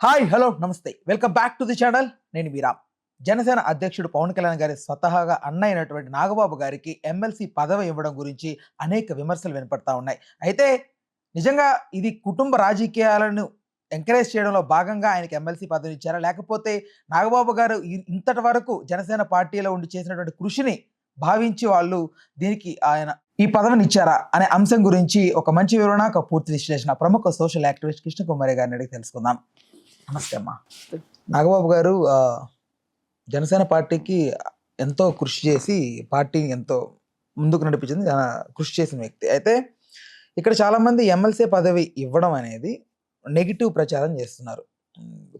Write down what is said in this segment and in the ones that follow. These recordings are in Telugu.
హాయ్ హలో నమస్తే welcome back to the channel. నేను మీరా. జనసేన అధ్యక్షుడు పవన్ కళ్యాణ్ గారి స్వతహాగా అన్న అయినటువంటి నాగబాబు గారికి ఎమ్మెల్సీ పదవి ఇవ్వడం గురించి అనేక విమర్శలు వినపడతా ఉన్నాయి. అయితే నిజంగా ఇది కుటుంబ రాజకీయాలను ఎంకరేజ్ చేయడంలో భాగంగా ఆయనకి ఎమ్మెల్సీ పదవి ఇచ్చారా, లేకపోతే నాగబాబు గారు ఇంతటి వరకు జనసేన పార్టీలో ఉండి చేసినటువంటి కృషిని భావించి వాళ్ళు దీనికి ఆయన ఈ పదవిని ఇచ్చారా అనే అంశం గురించి ఒక మంచి వివరణ, ఒక పూర్తి విశ్లేషణ ప్రముఖ సోషల్ యాక్టివిస్ట్ కృష్ణకుమారి గారిని అడిగి తెలుసుకుందాం. నమస్తే అమ్మా. నాగబాబు గారు జనసేన పార్టీకి ఎంతో కృషి చేసి పార్టీని ఎంతో ముందుకు నడిపించింది, కృషి చేసిన వ్యక్తి. అయితే ఇక్కడ చాలామంది ఎమ్మెల్సీ పదవి ఇవ్వడం అనేది నెగిటివ్ ప్రచారం చేస్తున్నారు,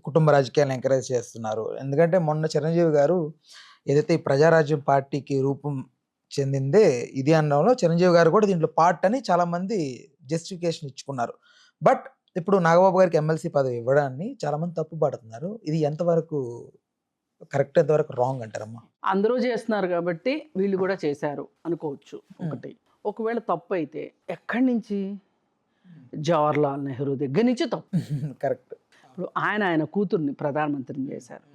కుటుంబ రాజకీయాలను ఎంకరేజ్ చేస్తున్నారు. ఎందుకంటే మొన్న చిరంజీవి గారు ఏదైతే ఈ ప్రజారాజ్యం పార్టీకి రూపం చెందిందే ఇది అనడంలో చిరంజీవి గారు కూడా దీంట్లో పార్ట్ అని చాలామంది జస్టిఫికేషన్ ఇచ్చుకున్నారు. బట్ ఇప్పుడు నాగబాబు గారికి ఎమ్మెల్సీ పదవి ఇవ్వడాన్ని చాలా మంది తప్పు పడుతున్నారు. ఇది ఎంతవరకు కరెక్ట్, ఎంతవరకు రాంగ్ అంటారమ్మా? అందరూ చేస్తున్నారు కాబట్టి వీళ్ళు కూడా చేశారు అనుకోవచ్చు. ఒకటి ఒకవేళ తప్పు అయితే ఎక్కడి నుంచి? జవహర్లాల్ నెహ్రూ దగ్గర నుంచి తప్పు. కరెక్ట్. ఇప్పుడు ఆయన కూతుర్ని ప్రధానమంత్రిని చేశారు.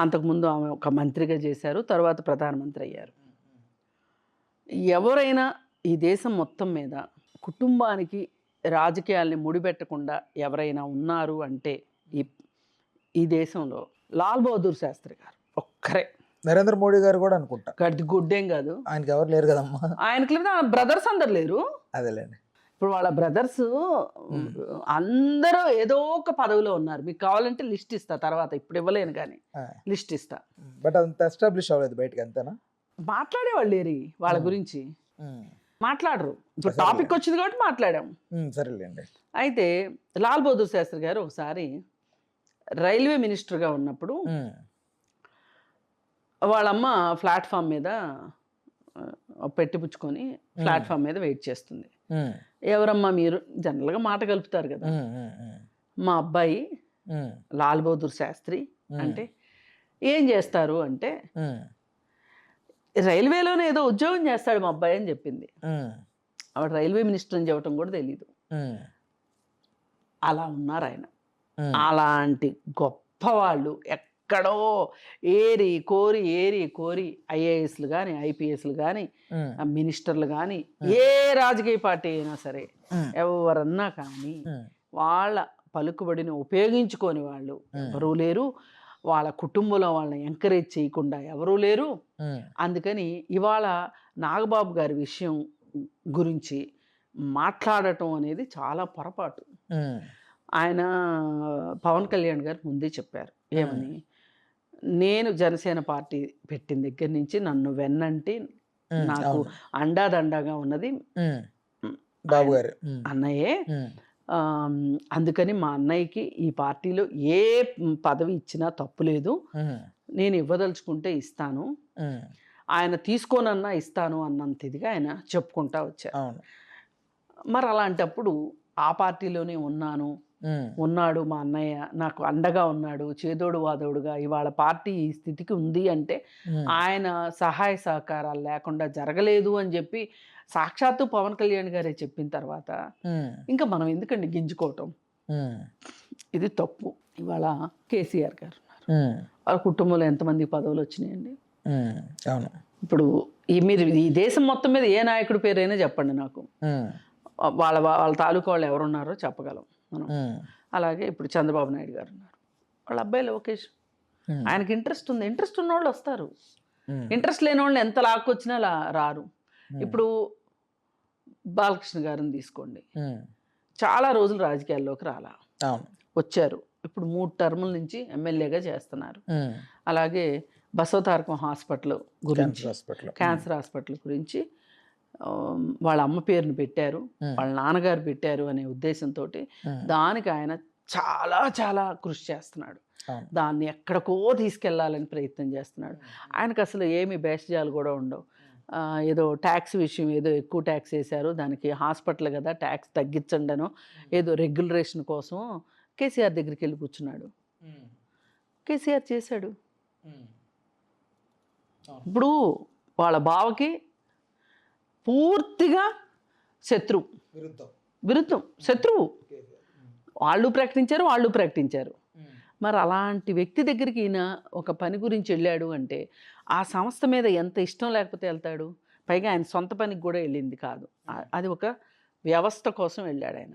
అంతకుముందు ఆమె ఒక మంత్రిగా చేశారు, తర్వాత ప్రధానమంత్రి అయ్యారు. ఎవరైనా ఈ దేశం మొత్తం మీద కుటుంబానికి రాజకీయాల్ని ముడిపెట్టకుండా ఎవరైనా ఉన్నారు అంటే ఈ దేశంలో లాల్ బహదూర్ శాస్త్రి గారు ఒక్కరే. నరేంద్ర మోడీ గారు కూడా అనుకుంటా. గడ్డి గుడ్డేం కాదు, ఆయనకి ఎవరు లేరు కదమ్మా. ఆయనకి లేదా బ్రదర్స్ అందరు లేరు. అదేలేండి. ఇప్పుడు వాళ్ళ బ్రదర్స్ అందరూ ఏదో ఒక పదవిలో ఉన్నారు. మీకు కావాలంటే లిస్ట్ ఇస్తా తర్వాత, ఇప్పుడు ఇవ్వలేను కానీ లిస్ట్ ఇస్తా. బట్ అంత ఎస్టాబ్లిష్ అవ్వలేదు బయటకి, అంతేనా? మాట్లాడేవాళ్ళు లేరి వాళ్ళ గురించి మాట్లాడరు. ఇప్పుడు టాపిక్ వచ్చింది కాబట్టి మాట్లాడాము. సరేలేండి. అయితే లాల్ బహదూర్ శాస్త్రి గారు ఒకసారి రైల్వే మినిస్టర్గా ఉన్నప్పుడు వాళ్ళమ్మ ప్లాట్ఫామ్ మీద పెట్టిపుచ్చుకొని ప్లాట్ఫామ్ మీద వెయిట్ చేస్తుంది. ఎవరమ్మా మీరు? జనరల్గా మాట కలుపుతారు కదా. మా అబ్బాయి లాల్ బహదూర్ శాస్త్రి అంటే ఏం చేస్తారు అంటే రైల్వేలోనే ఏదో ఉద్యోగం చేస్తాడు మా అబ్బాయి అని చెప్పింది. ఆవిడ రైల్వే మినిస్టర్ అని చెప్పడం కూడా తెలీదు. అలా ఉన్నారు ఆయన. అలాంటి గొప్ప వాళ్ళు ఎక్కడో ఏరి కోరి ఐఏఎస్లు కానీ ఐపీఎస్లు కానీ మినిస్టర్లు కానీ ఏ రాజకీయ పార్టీ అయినా సరే ఎవరన్నా కానీ వాళ్ళ పలుకుబడిని ఉపయోగించుకొని వాళ్ళు ఎవరూ లేరు. వాళ్ళ కుటుంబంలో వాళ్ళని ఎంకరేజ్ చేయకుండా ఎవరూ లేరు. అందుకని ఇవాళ నాగబాబు గారి విషయం గురించి మాట్లాడటం అనేది చాలా పొరపాటు. ఆయన పవన్ కళ్యాణ్ గారు ముందే చెప్పారు ఏమని, నేను జనసేన పార్టీ పెట్టిన దగ్గర నుంచి నన్ను వెన్నంటి నాకు అండాదండాగా ఉన్నది బాబు గారు, అన్నయ్యే. అందుకని మా అన్నయ్యకి ఈ పార్టీలో ఏ పదవి ఇచ్చినా తప్పులేదు, నేను ఇవ్వదలుచుకుంటే ఇస్తాను, ఆయన తీసుకోనన్నా ఇస్తాను అన్నంత ఇదిగా ఆయన చెప్పుకుంటా వచ్చారు. మరి అలాంటప్పుడు ఆ పార్టీలోనే ఉన్నాడు మా అన్నయ్య, నాకు అండగా ఉన్నాడు, చేదోడు వాదోడుగా ఇవాళ పార్టీ ఈ స్థితికి ఉంది అంటే ఆయన సహాయ సహకారాలు లేకుండా జరగలేదు అని చెప్పి సాక్షాత్తు పవన్ కళ్యాణ్ గారే చెప్పిన తర్వాత ఇంకా మనం ఎందుకండి గింజుకోవటం? ఇది తప్పు. ఇవాళ కేసీఆర్ గారు ఉన్నారు, వాళ్ళ కుటుంబంలో ఎంతమంది పదవులు వచ్చినాయండి? ఇప్పుడు మీరు ఈ దేశం మొత్తం మీద ఏ నాయకుడి పేరైనా చెప్పండి నాకు, వాళ్ళ తాలూకా వాళ్ళు ఎవరున్నారో చెప్పగలం మనం. అలాగే ఇప్పుడు చంద్రబాబు నాయుడు గారు ఉన్నారు, వాళ్ళ అబ్బాయి లోకేష్, ఆయనకి ఇంట్రెస్ట్ ఉంది. ఇంట్రెస్ట్ ఉన్న వాళ్ళు వస్తారు, ఇంట్రెస్ట్ లేని వాళ్ళు ఎంత లాక్కొచ్చినా రారు. ఇప్పుడు బాలకృష్ణ గారిని తీసుకోండి, చాలా రోజులు రాజకీయాల్లోకి వచ్చారు, ఇప్పుడు 3 టర్ముల నుంచి ఎమ్మెల్యేగా చేస్తున్నారు. అలాగే బసవతారకం హాస్పిటల్ గురించి, క్యాన్సర్ హాస్పిటల్ గురించి వాళ్ళ అమ్మ పేరును పెట్టారు, వాళ్ళ నాన్నగారు పెట్టారు అనే ఉద్దేశంతో దానికి ఆయన చాలా చాలా కృషి చేస్తున్నాడు. దాన్ని ఎక్కడికో తీసుకెళ్లాలని ప్రయత్నం చేస్తున్నాడు. ఆయనకు అసలు ఏమి భేషజాలు కూడా ఉండవు. ఏదో ట్యాక్స్ విషయం, ఏదో ఎక్కువ ట్యాక్స్ వేశారు, దానికి హాస్పిటల్ కదా ట్యాక్స్ తగ్గించండనో ఏదో రెగ్యులరేషన్ కోసం కేసీఆర్ దగ్గరికి వెళ్ళి కూర్చున్నాడు. కేసీఆర్ చేశాడు. ఇప్పుడు వాళ్ళ బావకి పూర్తిగా శత్రువు, శత్రువు వాళ్ళు ప్రకటించారు. మరి అలాంటి వ్యక్తి దగ్గరికి ఈయన ఒక పని గురించి వెళ్ళాడు అంటే ఆ సంస్థ మీద ఎంత ఇష్టం లేకపోతే వెళ్తాడు. పైగా ఆయన సొంత పనికి కూడా వెళ్ళింది కాదు. అది ఒక వ్యవస్థ కోసం వెళ్ళాడు ఆయన.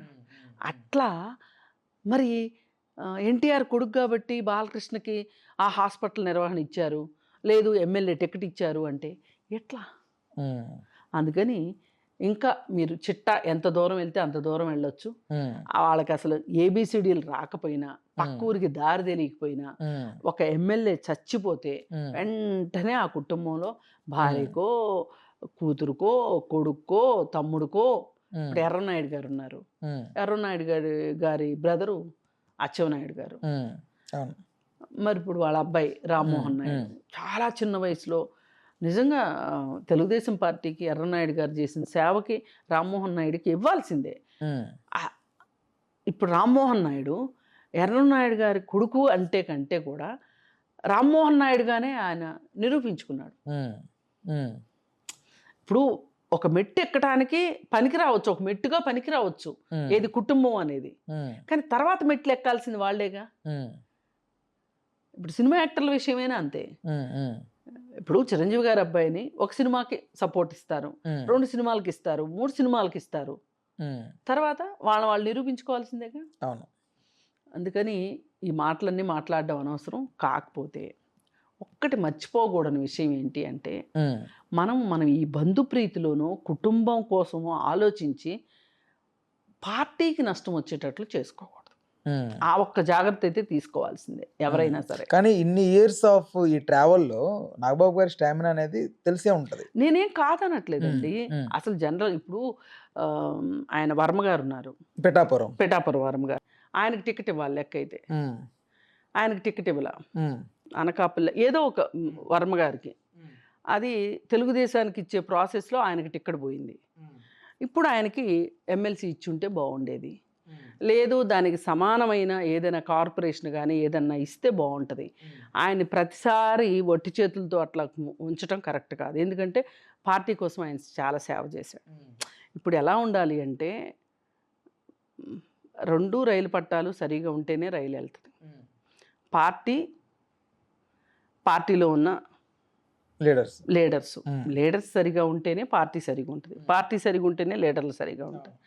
అట్లా మరి ఎన్టీఆర్ కొడుకు కాబట్టి బాలకృష్ణకి ఆ హాస్పిటల్ నిర్వహణ ఇచ్చారు, లేదు ఎమ్మెల్యే టికెట్ ఇచ్చారు అంటే ఎట్లా? అందుకని ఇంకా మీరు చిట్టా ఎంత దూరం వెళ్తే అంత దూరం వెళ్ళొచ్చు. వాళ్ళకి అసలు ఏబిసిడీలు రాకపోయినా, పక్క ఊరికి దారి తెలియకపోయినా, ఒక ఎమ్మెల్యే చచ్చిపోతే వెంటనే ఆ కుటుంబంలో భార్యకో, కూతురుకో, కొడుక్కో, తమ్ముడికో, ఇప్పుడు ఎర్రనాయుడు గారు ఉన్నారు, ఎర్రనాయుడు గారి బ్రదరు అచ్చెన్నాయుడు గారు, మరి ఇప్పుడు వాళ్ళ అబ్బాయి రామ్మోహన్ నాయుడు చాలా చిన్న వయసులో నిజంగా తెలుగుదేశం పార్టీకి ఎర్రనాయుడు గారు చేసిన సేవకి రామ్మోహన్ నాయుడుకి ఇవ్వాల్సిందే. ఇప్పుడు రామ్మోహన్ నాయుడు ఎర్రనాయుడు గారి కొడుకు అంటే కంటే కూడా రామ్మోహన్ నాయుడుగానే ఆయన నిరూపించుకున్నాడు. ఇప్పుడు ఒక మెట్టు ఎక్కడానికి పనికి రావచ్చు, ఒక మెట్టుగా పనికి రావచ్చు ఏది కుటుంబం అనేది, కానీ తర్వాత మెట్లు ఎక్కాల్సింది వాళ్ళేగా. ఇప్పుడు సినిమా యాక్టర్ల విషయమైనా అంతే. ఇప్పుడు చిరంజీవి గారి అబ్బాయిని ఒక సినిమాకి సపోర్ట్ ఇస్తారు, 2 సినిమాలకి ఇస్తారు, 3 సినిమాలకి ఇస్తారు, తర్వాత వాళ్ళు నిరూపించుకోవాల్సిందేగా. అవును. అందుకని ఈ మాటలన్నీ మాట్లాడడం అనవసరం. కాకపోతే ఒక్కటి మర్చిపోకూడని విషయం ఏంటి అంటే మనం ఈ బంధుప్రీతిలోనూ కుటుంబం కోసమో ఆలోచించి పార్టీకి నష్టం వచ్చేటట్లు చేసుకోకూడదు. ఆ ఒక్క జాగ్రత్త అయితే తీసుకోవాల్సిందే ఎవరైనా సరే. కానీ ఇన్ని ఇయర్స్ ఆఫ్ ఈ ట్రావెల్లో నాగబాబు గారి స్టామినా అనేది తెలిసే ఉంటుంది. నేనేం కాదనట్లేదండి. అసలు జనరల్ ఇప్పుడు ఆయన వర్మ గారు ఉన్నారు, పిఠాపురం వర్మ గారు, ఆయనకి టికెట్ ఇవ్వాలి లెక్క అయితే. ఆయనకి టికెట్ ఇవ్వాల, అనకాపల్లి ఏదో ఒక వర్మ గారికి, అది తెలుగుదేశానికి ఇచ్చే ప్రాసెస్లో ఆయనకి టికెట్ పోయింది. ఇప్పుడు ఆయనకి ఎమ్మెల్సీ ఇచ్చుంటే బాగుండేది, లేదు దానికి సమానమైన ఏదైనా కార్పొరేషన్ కానీ ఏదన్నా ఇస్తే బాగుంటుంది. ఆయన ప్రతిసారి ఒట్టి చేతులతో అట్లా ఉంచడం కరెక్ట్ కాదు. ఎందుకంటే పార్టీ కోసం ఆయన చాలా సేవ చేశాడు. ఇప్పుడు ఎలా ఉండాలి అంటే 2 రైలు పట్టాలు సరిగా ఉంటేనే రైలు వెళ్తుంది. పార్టీలో ఉన్న లీడర్స్ సరిగా ఉంటేనే పార్టీ సరిగా ఉంటుంది, పార్టీ సరిగా ఉంటేనే లీడర్లు సరిగా ఉంటారు.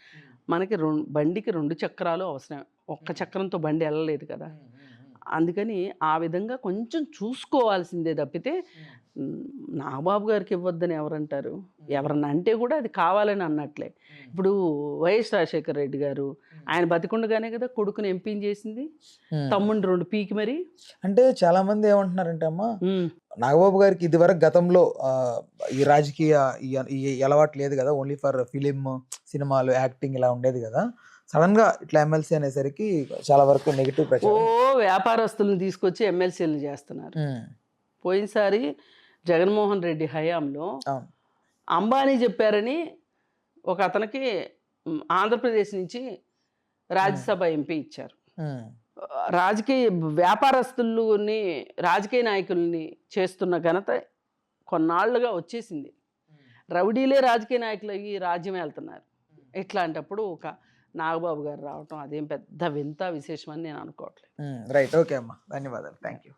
మనకి బండికి 2 చక్రాలు అవసరం, ఒక్క చక్రంతో బండి వెళ్ళలేదు కదా. అందుకని ఆ విధంగా కొంచెం చూసుకోవాల్సిందే తప్పితే నాగబాబు గారికి ఇవ్వద్దని ఎవరంటారు? ఎవరన్నా అంటే కూడా అది కావాలని అన్నట్లే. ఇప్పుడు వైఎస్ రాజశేఖర రెడ్డి గారు ఆయన బతికుండగానే కదా కొడుకుని ఎంపీని చేసింది, తమ్ముడిని 2 పీకి మరి. అంటే చాలా మంది ఏమంటున్నారంటే అమ్మా, నాగబాబు గారికి ఇదివరకు గతంలో ఈ రాజకీయ ఈ అలవాటు లేదు కదా, ఓన్లీ ఫర్ ఫిలిం, సినిమాలు, యాక్టింగ్ ఇలా ఉండేది కదా. సడన్ గా ఇట్లా ఎమ్మెల్సీ అనేసరికి చాలా వరకు నెగిటివ్ ప్రచారం. వ్యాపారస్తులను తీసుకొచ్చి ఎమ్మెల్సీలు చేస్తున్నారు. పోయినసారి జగన్మోహన్ రెడ్డి హయాంలో అంబానీ చెప్పారని ఒక అతనికి ఆంధ్రప్రదేశ్ నుంచి రాజ్యసభ ఎంపీ ఇచ్చారు. వ్యాపారస్తుల్ని రాజకీయ నాయకుల్ని చేస్తున్న ఘనత కొన్నాళ్లుగా వచ్చేసింది. రౌడీలే రాజకీయ నాయకులు అయ్యి రాజ్యం వెళ్తున్నారు. ఇట్లాంటప్పుడు ఒక నాగబాబు గారు రావటం అదేం పెద్ద వింత విశేషమని నేను అనుకోవట్లేదు. రైట్, ఓకే అమ్మా, ధన్యవాదాలు, థ్యాంక్ యూ.